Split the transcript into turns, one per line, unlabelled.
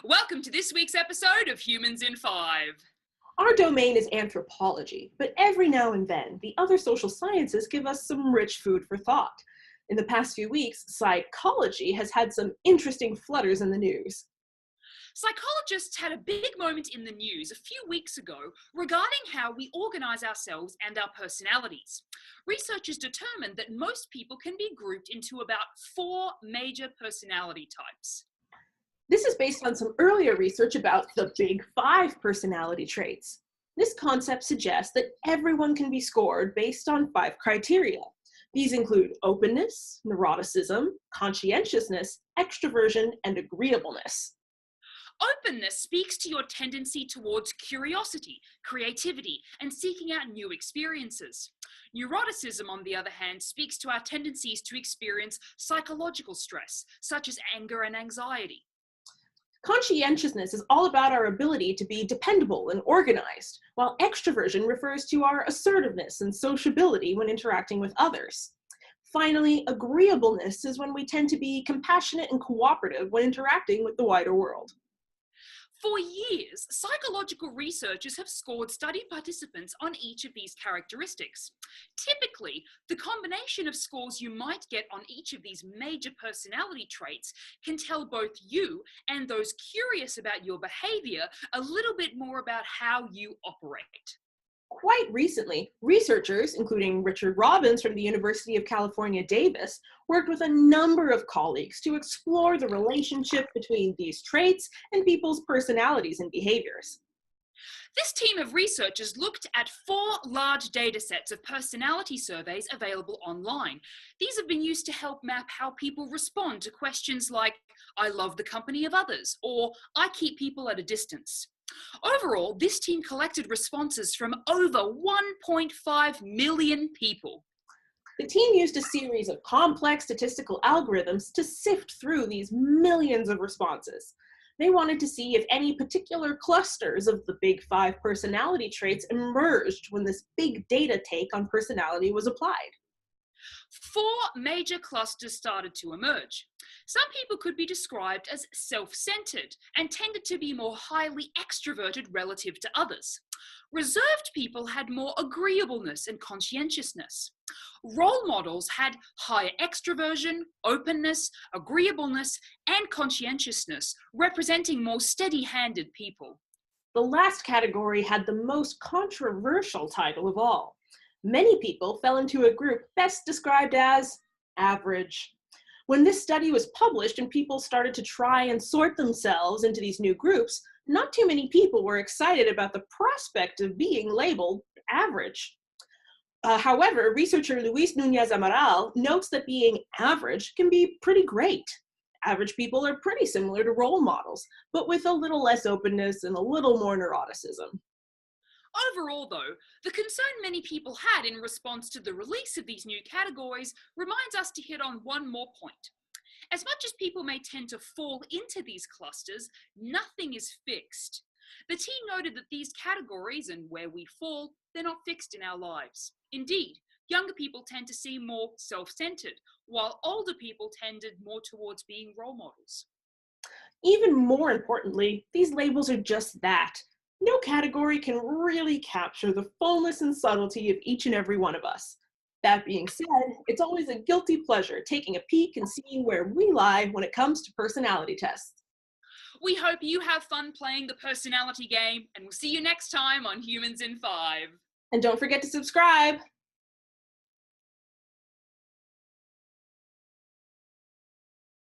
Welcome to this week's episode of Humans in 5.
Our domain is anthropology, but every now and then, the other social sciences give us some rich food for thought. In the past few weeks, psychology has had some interesting flutters in the news.
Psychologists had a big moment in the news a few weeks ago regarding how we organize ourselves and our personalities. Researchers determined that most people can be grouped into about 4 major personality types.
This is based on some earlier research about the Big 5 personality traits. This concept suggests that everyone can be scored based on 5 criteria. These include openness, neuroticism, conscientiousness, extraversion, and agreeableness.
Openness speaks to your tendency towards curiosity, creativity, and seeking out new experiences. Neuroticism, on the other hand, speaks to our tendencies to experience psychological stress, such as anger and anxiety.
Conscientiousness is all about our ability to be dependable and organized, while extraversion refers to our assertiveness and sociability when interacting with others. Finally, agreeableness is when we tend to be compassionate and cooperative when interacting with the wider world.
For years, psychological researchers have scored study participants on each of these characteristics. Typically, the combination of scores you might get on each of these major personality traits can tell both you and those curious about your behavior a little bit more about how you operate.
Quite recently, researchers, including Richard Robbins from the University of California, Davis, worked with a number of colleagues to explore the relationship between these traits and people's personalities and behaviors.
This team of researchers looked at 4 large data sets of personality surveys available online. These have been used to help map how people respond to questions like, "I love the company of others," or "I keep people at a distance." Overall, this team collected responses from over 1.5 million people.
The team used a series of complex statistical algorithms to sift through these millions of responses. They wanted to see if any particular clusters of the Big 5 personality traits emerged when this big data take on personality was applied.
4 major clusters started to emerge. Some people could be described as self-centered and tended to be more highly extroverted relative to others. Reserved people had more agreeableness and conscientiousness. Role models had higher extraversion, openness, agreeableness, and conscientiousness, representing more steady-handed people.
The last category had the most controversial title of all. Many people fell into a group best described as average. When this study was published and people started to try and sort themselves into these new groups, not too many people were excited about the prospect of being labeled average. However, researcher Luis Nunez Amaral notes that being average can be pretty great. Average people are pretty similar to role models, but with a little less openness and a little more neuroticism.
Overall, though, the concern many people had in response to the release of these new categories reminds us to hit on one more point. As much as people may tend to fall into these clusters, nothing is fixed. The team noted that these categories and where we fall, they're not fixed in our lives. Indeed, younger people tend to seem more self-centered, while older people tended more towards being role models.
Even more importantly, these labels are just that. No category can really capture the fullness and subtlety of each and every one of us. That being said, it's always a guilty pleasure taking a peek and seeing where we lie when it comes to personality tests.
We hope you have fun playing the personality game, and we'll see you next time on Humans in 5.
And don't forget to subscribe!